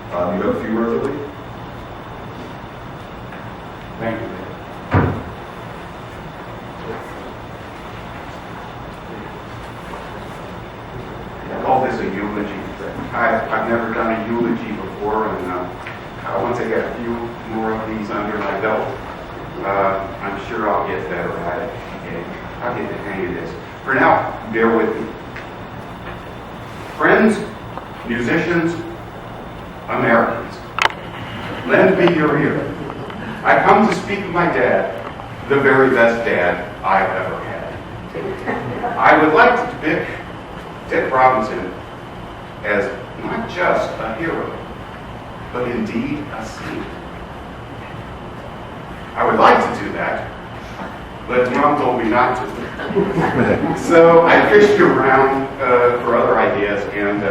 You have a few words, I believe. Thank you. I call this a eulogy. I've never done a eulogy before, and once I get a few more of these under my belt, I'm sure I'll get better at it. Okay? I'll get the hang of this. For now, bear with me. Friends, musicians, Americans, lend me your ear. I come to speak of my dad, the very best dad I've ever had. I would like to depict Dick Robinson as not just a hero, but indeed a saint. I would like to do that, but Mom told me not to. So I fished around for other ideas, and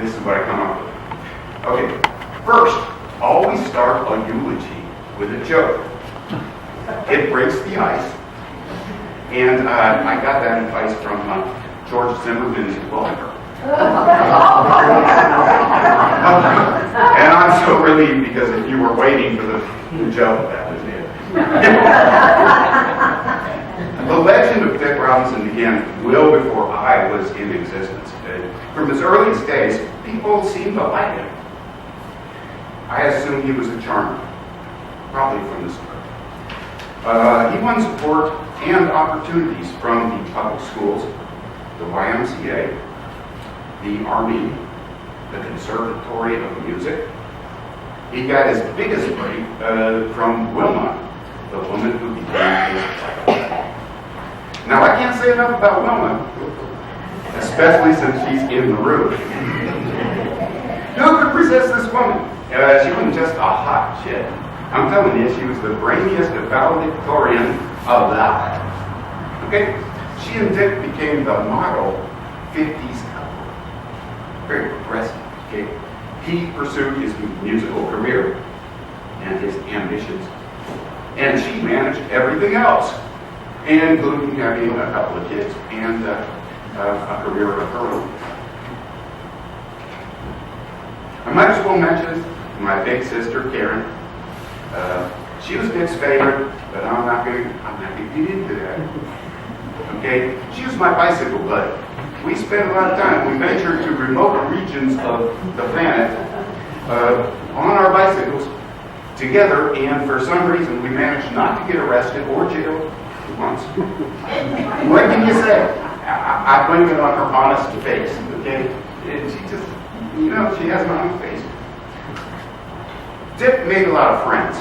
this is what I come up with. Okay, first, always start a eulogy with a joke. It breaks the ice, and I got that advice from George Zimmerman's blogger. And I'm so relieved, because if you were waiting for the joke, that was it. The legend of Dick Robinson began well before I was in existence. From his earliest days, people seemed to like him. I assume he was a charmer, probably from the start. He won support and opportunities from the public schools, the YMCA, the Army, the Conservatory of Music. He got his biggest break from Wilma, the woman who became his wife. Now, I can't say enough about Wilma, especially since she's in the room. Who could resist this woman? She wasn't just a hot chick. I'm telling you, she was the brainiest valedictorian of that. Okay? She and Dick became the model 50s couple. Very progressive. Okay? He pursued his musical career and his ambitions, and she managed everything else, including having a couple of kids and a career of her own. I might as well mention my big sister, Karen. She was Dick's favorite, but I'm not going to get into that. Okay? She was my bicycle buddy. We spent a lot of time. We ventured to remote regions of the planet on our bicycles together, and for some reason we managed not to get arrested or jailed once. What can you say? I blame it on her honest face. Okay? And she just, she has an honest face. Dick made a lot of friends.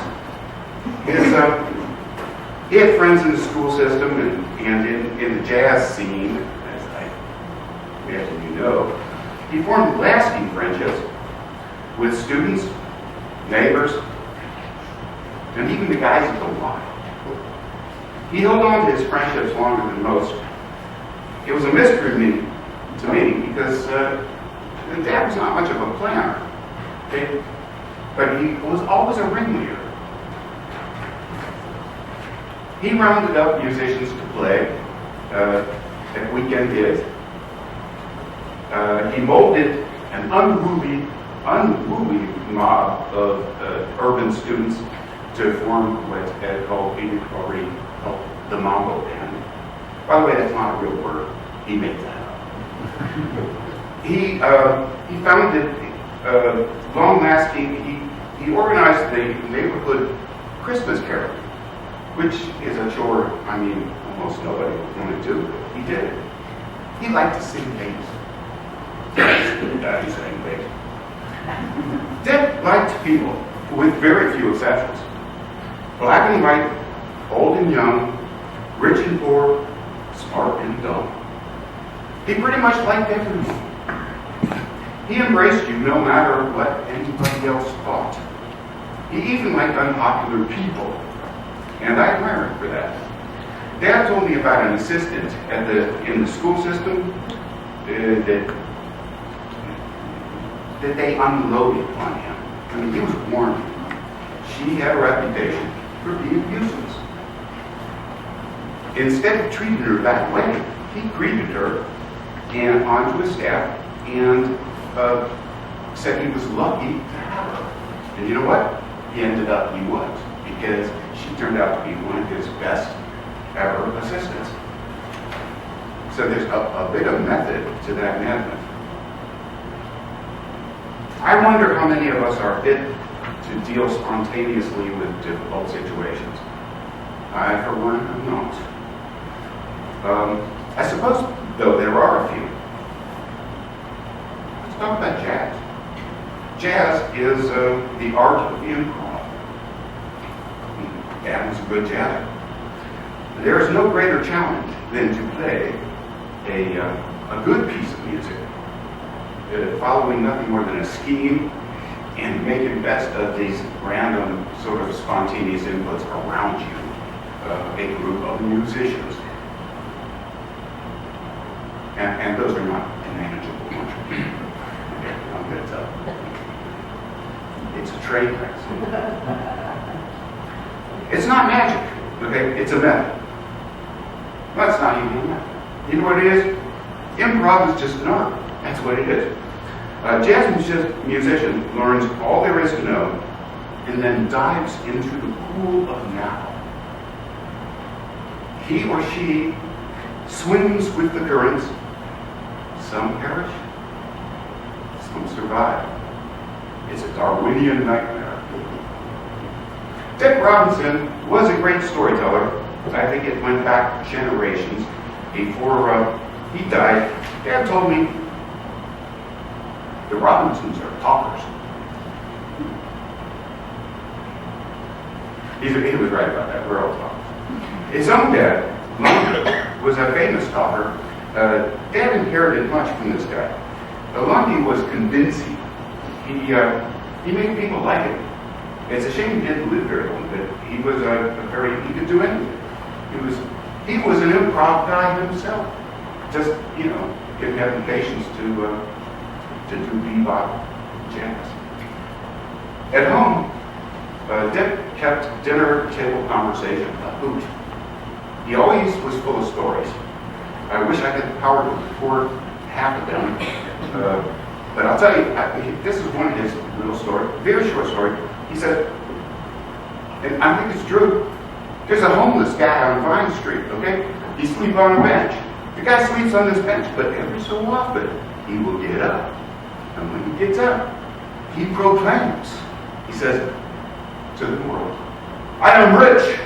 He had friends in the school system and in the jazz scene, as I imagine you know. He formed lasting friendships with students, neighbors, and even the guys at the Y. He held on to his friendships longer than most. It was a mystery to me because Dad was not much of a planner. Okay? But he was always a ringleader. He rounded up musicians to play at weekend gigs. He molded an unruly mob of urban students to form what Ed called the Mambo Band. By the way, that's not a real word. He made that up. He founded long-lasting. He organized the neighborhood Christmas carol, which is a chore, almost nobody would want to do, but he did it. He liked to sing bass. He sang bass. Dick liked people, with very few exceptions. Black and white, old and young, rich and poor, smart and dumb. He pretty much liked everyone. He embraced you no matter what anybody else thought. He even liked unpopular people, and I admire him for that. Dad told me about an assistant in the school system that they unloaded on him. He was warned. She had a reputation for being useless. Instead of treating her that way, he greeted her and onto his staff and said he was lucky to have her. And you know what? He was, because she turned out to be one of his best ever assistants. So there's a bit of method to that madness. I wonder how many of us are fit to deal spontaneously with difficult situations. I, for one, am not. I suppose, though, there are a few. Let's talk about jazz. Jazz is the art of the improv. Dad was a good jazzer. There is no greater challenge than to play a good piece of music, following nothing more than a scheme and making best of these random sort of spontaneous inputs around you, a group of musicians. And those are not manageable. I'm going to tell you. It's a train wreck. It's not magic, okay? It's a method. That's not even a method. You know what it is? Improv is just an art. That's what it is. A jazz musician learns all there is to know and then dives into the pool of now. He or she swims with the currents. Some perish, some survive. It's a Darwinian nightmare. Dick Robinson was a great storyteller. I think it went back generations before he died. Dad told me the Robinsons are talkers. He was right about that. We're all talkers. His own dad, Lundy, was a famous talker. Dad inherited much from this guy. Lundy was convincing. He made people like him. It's a shame he didn't live very long, but he was he could do anything. He was an improv guy himself. Just, didn't have the patience to do bebop jazz. At home, Dick kept dinner table conversation a hoot. He always was full of stories. I wish I had the power to record half of them. But I'll tell you, this is one of his little stories, very short story. He said, and I think it's true, there's a homeless guy on Vine Street, okay? He sleeps on a bench. The guy sleeps on this bench, but every so often, he will get up. And when he gets up, he proclaims, he says to the world, I am rich.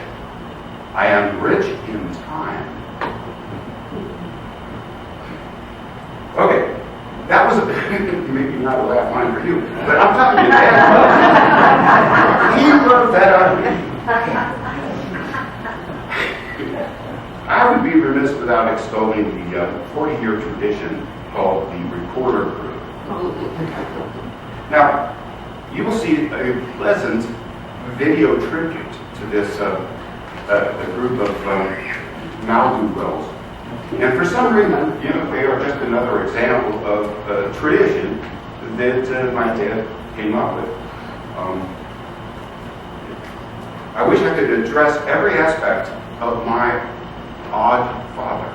I am rich in time. Okay, that was maybe not a laugh line for you, but I'm telling you, he wrote that out of me. I would be remiss without extolling the 40-year tradition called the Recorder Group. Now, you will see a pleasant video tribute to this a group of mal-do-wells. And for some reason, they are just another example of a tradition that my dad came up with. I wish I could address every aspect of my odd father.